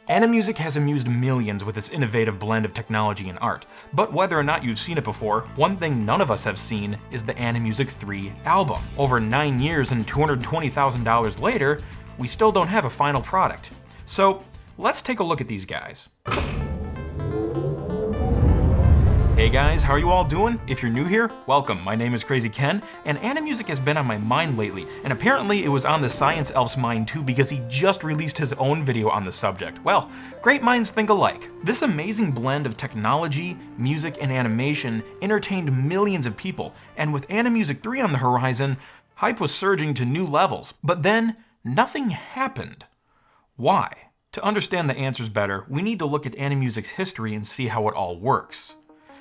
Animusic has amused millions with its innovative blend of technology and art, but whether or not you've seen it before, one thing none of us have seen is the Animusic 3 album. Over 9 years and $220,000 later, we still don't have a final product. So let's take a look at these guys. Hey guys, how are you all doing? If you're new here, welcome. My name is Krazy Ken, and Animusic has been on my mind lately, and apparently it was on the Science Elf's mind too because he just released his own video on the subject. Well, great minds think alike. This amazing blend of technology, music, and animation entertained millions of people, and with Animusic 3 on the horizon, hype was surging to new levels. But then, nothing happened. Why? To understand the answers better, we need to look at Animusic's history and see how it all works.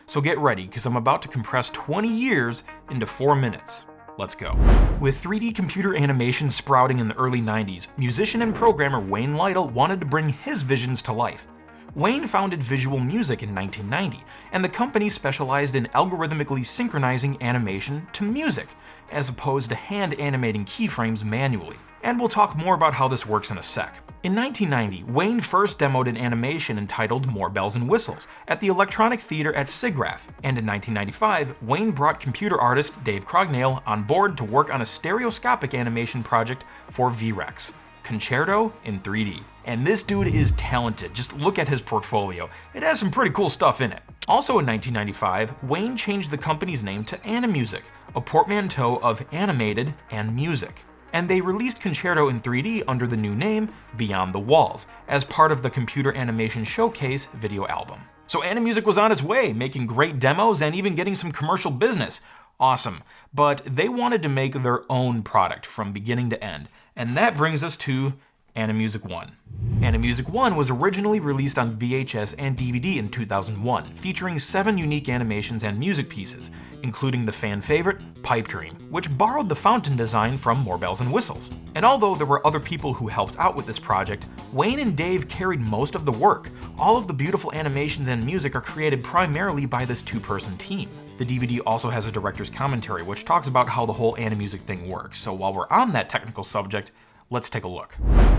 So get ready, because I'm about to compress 20 years into 4 minutes. Let's go. With 3D computer animation sprouting in the early 90s, musician and programmer Wayne Lytle wanted to bring his visions to life. Wayne founded Visual Music in 1990, and the company specialized in algorithmically synchronizing animation to music, as opposed to hand animating keyframes manually. And we'll talk more about how this works in a sec. In 1990, Wayne first demoed an animation entitled More Bells and Whistles at the Electronic Theater at SIGGRAPH, and in 1995, Wayne brought computer artist Dave Crognale on board to work on a stereoscopic animation project for VREX, Concerto in 3D. And this dude is talented, just look at his portfolio. It has some pretty cool stuff in it. Also in 1995, Wayne changed the company's name to Animusic, a portmanteau of animated and music. And they released Concerto in 3D under the new name Beyond the Walls, as part of the Computer Animation Showcase video album. So Animusic was on its way, making great demos and even getting some commercial business. Awesome. But they wanted to make their own product from beginning to end, and that brings us to Animusic 1. Animusic 1 was originally released on VHS and DVD in 2001, featuring 7 unique animations and music pieces, including the fan favorite, Pipe Dream, which borrowed the fountain design from More Bells and Whistles. And although there were other people who helped out with this project, Wayne and Dave carried most of the work. All of the beautiful animations and music are created primarily by this 2-person team. The DVD also has a director's commentary, which talks about how the whole Animusic thing works, so while we're on that technical subject, let's take a look.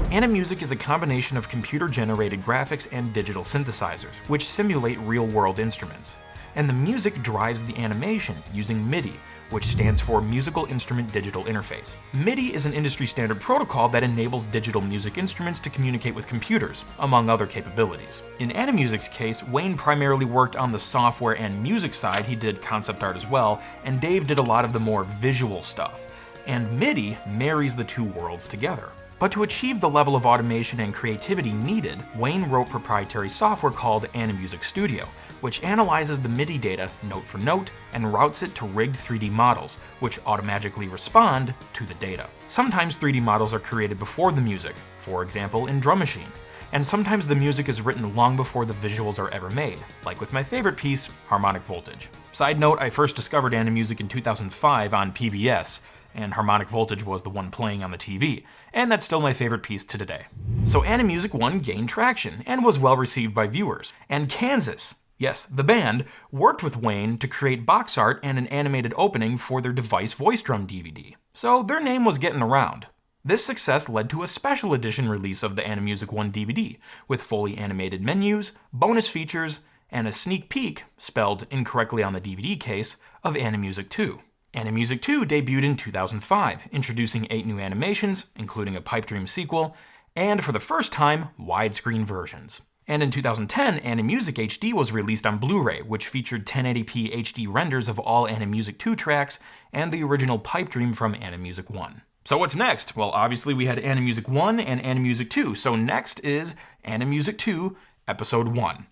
Animusic is a combination of computer-generated graphics and digital synthesizers, which simulate real-world instruments. And the music drives the animation using MIDI, which stands for Musical Instrument Digital Interface. MIDI is an industry-standard protocol that enables digital music instruments to communicate with computers, among other capabilities. In Animusic's case, Wayne primarily worked on the software and music side. He did concept art as well, and Dave did a lot of the more visual stuff. And MIDI marries the two worlds together. But to achieve the level of automation and creativity needed, Wayne wrote proprietary software called Animusic Studio, which analyzes the MIDI data note for note and routes it to rigged 3D models, which automatically respond to the data. Sometimes 3D models are created before the music, for example in Drum Machine, and sometimes the music is written long before the visuals are ever made, like with my favorite piece, Harmonic Voltage. Side note, I first discovered Animusic in 2005 on PBS, and Harmonic Voltage was the one playing on the TV, and that's still my favorite piece to today. So Animusic 1 gained traction, and was well received by viewers, and Kansas, yes, the band, worked with Wayne to create box art and an animated opening for their Device Voice Drum DVD. So their name was getting around. This success led to a special edition release of the Animusic 1 DVD, with fully animated menus, bonus features, and a sneak peek, spelled incorrectly on the DVD case, of Animusic 2. Animusic 2 debuted in 2005, introducing 8 new animations, including a Pipe Dream sequel, and for the first time, widescreen versions. And in 2010, Animusic HD was released on Blu-ray, which featured 1080p HD renders of all Animusic 2 tracks and the original Pipe Dream from Animusic 1. So what's next? Well, obviously we had Animusic 1 and Animusic 2, so next is Animusic 2, Episode 1.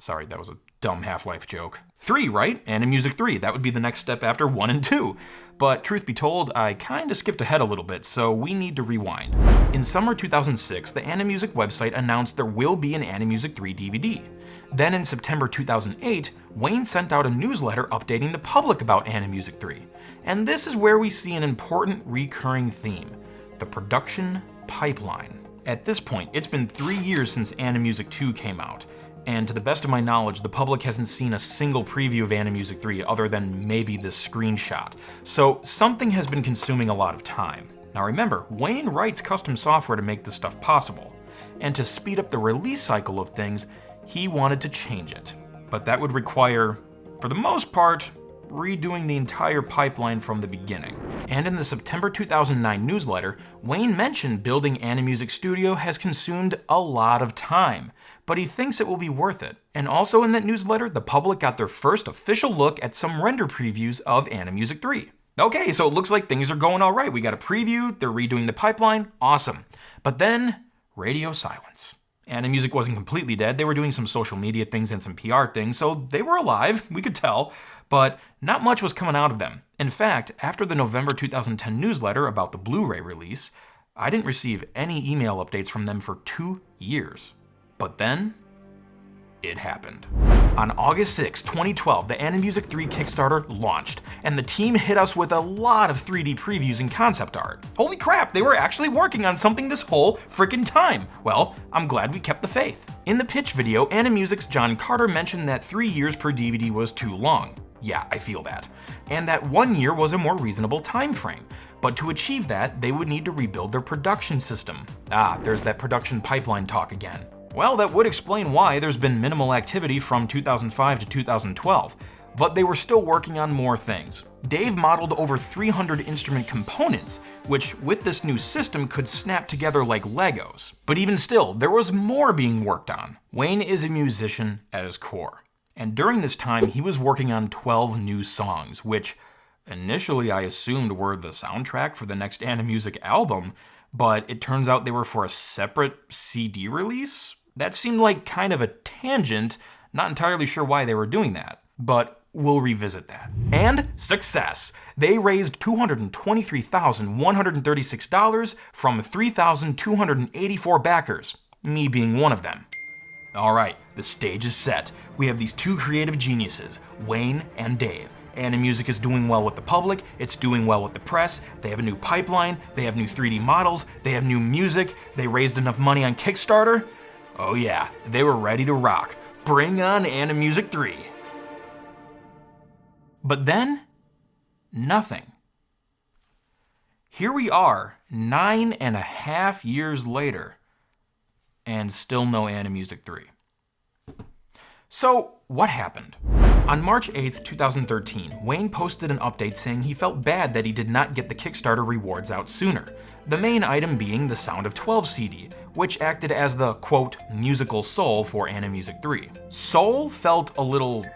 Sorry, that was a dumb Half-Life joke. 3, right? Animusic 3, that would be the next step after 1 and 2. But truth be told, I kinda skipped ahead a little bit, so we need to rewind. In summer 2006, the Animusic website announced there will be an Animusic 3 DVD. Then in September 2008, Wayne sent out a newsletter updating the public about Animusic 3. And this is where we see an important recurring theme: the production pipeline. At this point, it's been 3 years since Animusic 2 came out, and to the best of my knowledge, the public hasn't seen a single preview of Animusic 3 other than maybe this screenshot. So something has been consuming a lot of time. Now remember, Wayne writes custom software to make this stuff possible. and to speed up the release cycle of things, he wanted to change it. But that would require, for the most part, redoing the entire pipeline from the beginning. And in the September 2009 newsletter, Wayne mentioned building Animusic Studio has consumed a lot of time, but he thinks it will be worth it. And also in that newsletter, the public got their first official look at some render previews of Animusic 3. Okay, so it looks like things are going all right. We got a preview, they're redoing the pipeline, awesome. But then, radio silence. Animusic wasn't completely dead. They were doing some social media things and some PR things, so they were alive, we could tell, but not much was coming out of them. In fact, after the November 2010 newsletter about the Blu-ray release, I didn't receive any email updates from them for 2 years. But then, it happened. On August 6, 2012, the Animusic 3 Kickstarter launched, and the team hit us with a lot of 3D previews and concept art. Holy crap, they were actually working on something this whole frickin' time. Well, I'm glad we kept the faith. In the pitch video, Animusic's John Carter mentioned that 3 years per DVD was too long. Yeah, I feel that. And that 1 year was a more reasonable time frame. But to achieve that, they would need to rebuild their production system. There's that production pipeline talk again. Well, that would explain why there's been minimal activity from 2005 to 2012, but they were still working on more things. Dave modeled over 300 instrument components, which with this new system could snap together like Legos. But even still, there was more being worked on. Wayne is a musician at his core, and during this time he was working on 12 new songs, which initially I assumed were the soundtrack for the next Animusic album, but it turns out they were for a separate CD release? That seemed like kind of a tangent, not entirely sure why they were doing that, but we'll revisit that. And success! They raised $223,136 from 3,284 backers, me being one of them. Alright, the stage is set. We have these two creative geniuses, Wayne and Dave. Animusic is doing well with the public, it's doing well with the press, they have a new pipeline, they have new 3D models, they have new music, they raised enough money on Kickstarter. Oh yeah, they were ready to rock. Bring on Animusic 3. But then, nothing. Here we are, 9.5 years later, and still no Animusic 3. So, what happened? On March 8th, 2013, Wayne posted an update saying he felt bad that he did not get the Kickstarter rewards out sooner. The main item being the Sound of 12 CD, which acted as the, quote, musical soul for Animusic 3. Soul felt a little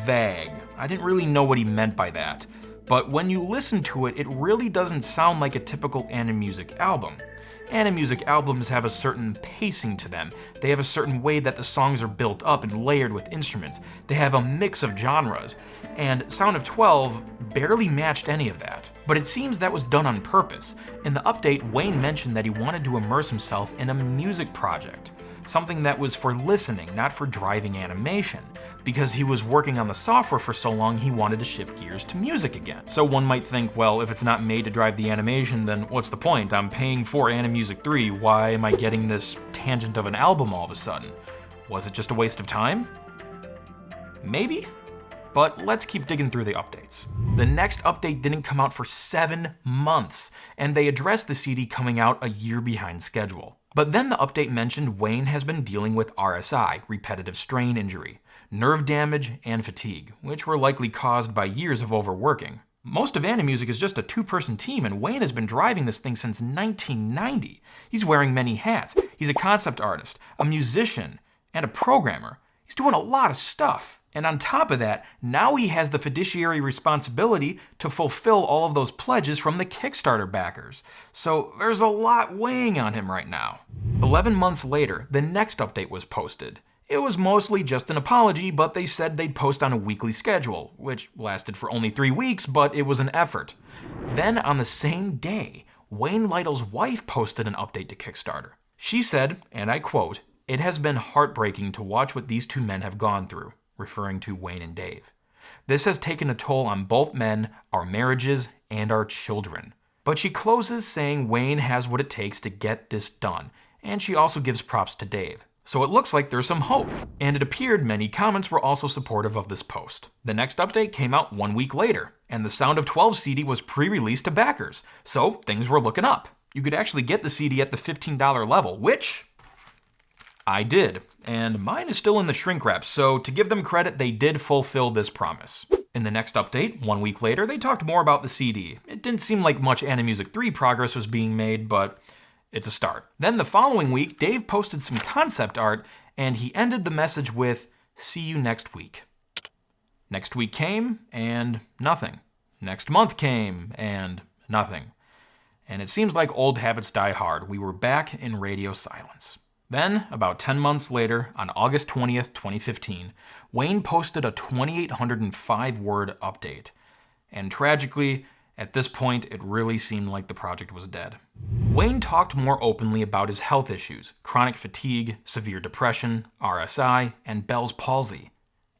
vague. I didn't really know what he meant by that. But when you listen to it, it really doesn't sound like a typical Animusic album. Animusic albums have a certain pacing to them. They have a certain way that the songs are built up and layered with instruments. They have a mix of genres, and Sound of 12 barely matched any of that. But it seems that was done on purpose. In the update, Wayne mentioned that he wanted to immerse himself in a music project, something that was for listening, not for driving animation. Because he was working on the software for so long, he wanted to shift gears to music again. So one might think, well, if it's not made to drive the animation, then what's the point? I'm paying for Animusic 3, why am I getting this tangent of an album all of a sudden? Was it just a waste of time? Maybe? But let's keep digging through the updates. The next update didn't come out for 7 months, and they addressed the CD coming out a year behind schedule. But then the update mentioned Wayne has been dealing with RSI, repetitive strain injury, nerve damage, and fatigue, which were likely caused by years of overworking. Most of Animusic is just a 2-person team, and Wayne has been driving this thing since 1990. He's wearing many hats. He's a concept artist, a musician, and a programmer. He's doing a lot of stuff. And on top of that, now he has the fiduciary responsibility to fulfill all of those pledges from the Kickstarter backers. So there's a lot weighing on him right now. 11 months later, the next update was posted. It was mostly just an apology, but they said they'd post on a weekly schedule, which lasted for only 3 weeks, but it was an effort. Then on the same day, Wayne Lytle's wife posted an update to Kickstarter. She said, and I quote, "It has been heartbreaking to watch what these two men have gone through," referring to Wayne and Dave. "This has taken a toll on both men, our marriages, and our children." But she closes saying Wayne has what it takes to get this done, and she also gives props to Dave. So it looks like there's some hope, and it appeared many comments were also supportive of this post. The next update came out 1 week later, and the Sound of 12 CD was pre-released to backers, so things were looking up. You could actually get the CD at the $15 level, which I did, and mine is still in the shrink wrap, so to give them credit, they did fulfill this promise. In the next update, 1 week later, they talked more about the CD. It didn't seem like much Animusic 3 progress was being made, but it's a start. Then the following week, Dave posted some concept art, and he ended the message with, "See you next week." Next week came, and nothing. Next month came, and nothing. And it seems like old habits die hard. We were back in radio silence. Then, about 10 months later, on August 20th, 2015, Wayne posted a 2,805-word update. And tragically, at this point, it really seemed like the project was dead. Wayne talked more openly about his health issues, chronic fatigue, severe depression, RSI, and Bell's palsy,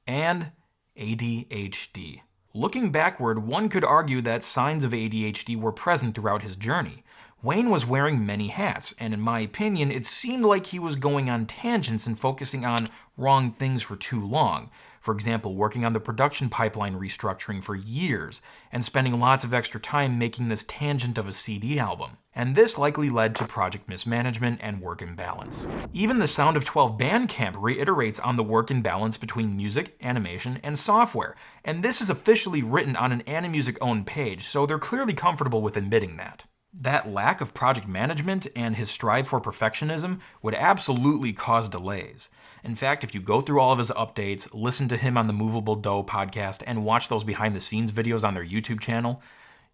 and ADHD. Looking backward, one could argue that signs of ADHD were present throughout his journey. Wayne was wearing many hats, and in my opinion, it seemed like he was going on tangents and focusing on wrong things for too long. For example, working on the production pipeline restructuring for years, and spending lots of extra time making this tangent of a CD album. And this likely led to project mismanagement and work imbalance. Even the Sound of 12 Bandcamp reiterates on the work imbalance between music, animation, and software, and this is officially written on an Animusic-owned page, so they're clearly comfortable with admitting that. That lack of project management and his strive for perfectionism would absolutely cause delays. In fact, if you go through all of his updates, listen to him on the Movable Dough podcast, and watch those behind-the-scenes videos on their YouTube channel,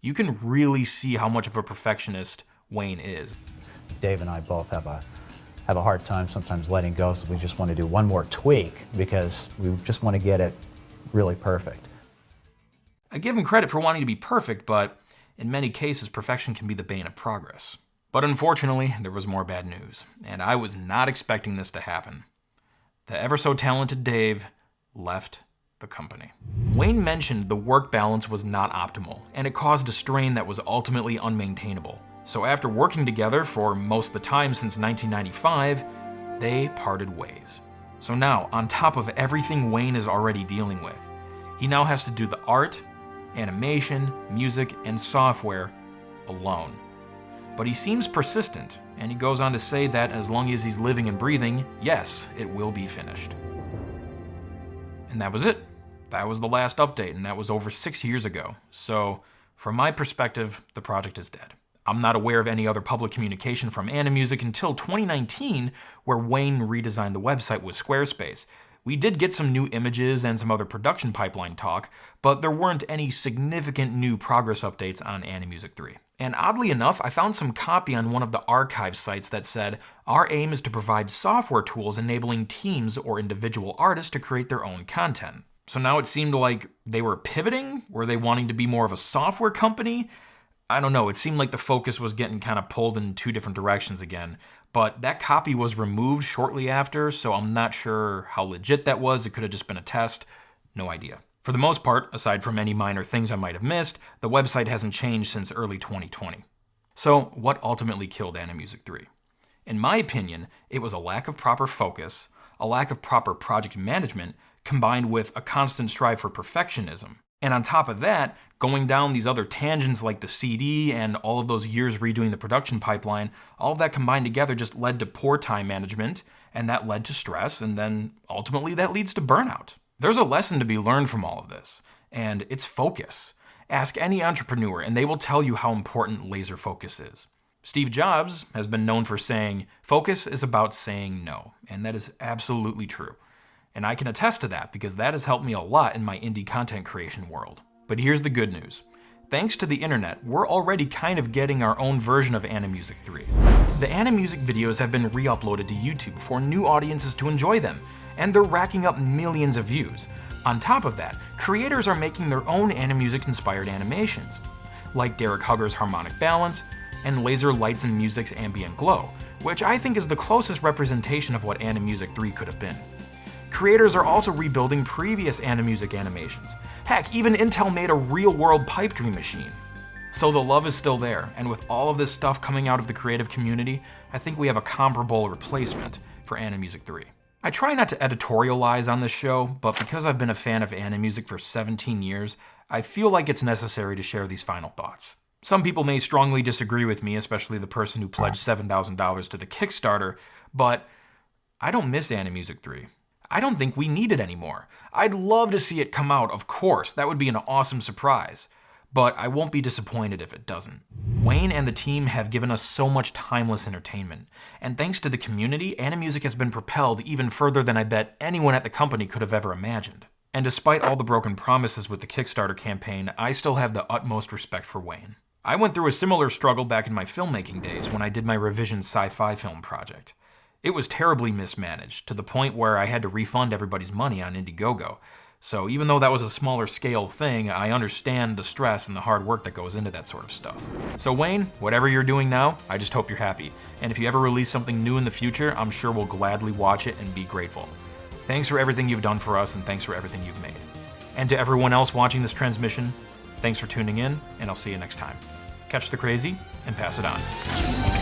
you can really see how much of a perfectionist Wayne is. Dave and I both have a hard time sometimes letting go, so we just want to do one more tweak because we just want to get it really perfect. I give him credit for wanting to be perfect, but in many cases, perfection can be the bane of progress. But unfortunately, there was more bad news, and I was not expecting this to happen. The ever-so-talented Dave left the company. Wayne mentioned the work balance was not optimal, and it caused a strain that was ultimately unmaintainable. So after working together for most of the time since 1995, they parted ways. So now, on top of everything Wayne is already dealing with, he now has to do the art, animation, music, and software alone. But he seems persistent, and he goes on to say that as long as he's living and breathing, yes, it will be finished. And that was it. That was the last update, and that was over 6 years ago. So, from my perspective, the project is dead. I'm not aware of any other public communication from Animusic until 2019, where Wayne redesigned the website with Squarespace. We did get some new images and some other production pipeline talk, but there weren't any significant new progress updates on Animusic 3. And oddly enough, I found some copy on one of the archive sites that said, "Our aim is to provide software tools enabling teams or individual artists to create their own content." So now it seemed like they were pivoting? Were they wanting to be more of a software company? I don't know, it seemed like the focus was getting kind of pulled in two different directions again. But that copy was removed shortly after, so I'm not sure how legit that was. It could have just been a test. No idea. For the most part, aside from any minor things I might have missed, the website hasn't changed since early 2020. So what ultimately killed Animusic 3? In my opinion, it was a lack of proper focus, a lack of proper project management, combined with a constant strive for perfectionism. And on top of that, going down these other tangents like the CD and all of those years redoing the production pipeline, all of that combined together just led to poor time management, and that led to stress, and then ultimately that leads to burnout. There's a lesson to be learned from all of this, and it's focus. Ask any entrepreneur, and they will tell you how important laser focus is. Steve Jobs has been known for saying, "Focus is about saying no," and that is absolutely true. And I can attest to that because that has helped me a lot in my indie content creation world. But here's the good news. Thanks to the internet, we're already kind of getting our own version of Animusic 3. The Animusic videos have been re-uploaded to YouTube for new audiences to enjoy them, and they're racking up millions of views. On top of that, creators are making their own Animusic-inspired animations, like Derek Hugger's Harmonic Balance and Laser Lights and Music's Ambient Glow, which I think is the closest representation of what Animusic 3 could have been. Creators are also rebuilding previous Animusic animations. Heck, even Intel made a real-world pipe dream machine. So the love is still there, and with all of this stuff coming out of the creative community, I think we have a comparable replacement for Animusic 3. I try not to editorialize on this show, but because I've been a fan of Animusic for 17 years, I feel like it's necessary to share these final thoughts. Some people may strongly disagree with me, especially the person who pledged $7,000 to the Kickstarter, but I don't miss Animusic 3. I don't think we need it anymore. I'd love to see it come out, of course. That would be an awesome surprise. But I won't be disappointed if it doesn't. Wayne and the team have given us so much timeless entertainment. And thanks to the community, Animusic has been propelled even further than I bet anyone at the company could have ever imagined. And despite all the broken promises with the Kickstarter campaign, I still have the utmost respect for Wayne. I went through a similar struggle back in my filmmaking days when I did my revision sci-fi film project. It was terribly mismanaged, to the point where I had to refund everybody's money on Indiegogo. So even though that was a smaller scale thing, I understand the stress and the hard work that goes into that sort of stuff. So Wayne, whatever you're doing now, I just hope you're happy. And if you ever release something new in the future, I'm sure we'll gladly watch it and be grateful. Thanks for everything you've done for us, and thanks for everything you've made. And to everyone else watching this transmission, thanks for tuning in, and I'll see you next time. Catch the crazy and pass it on.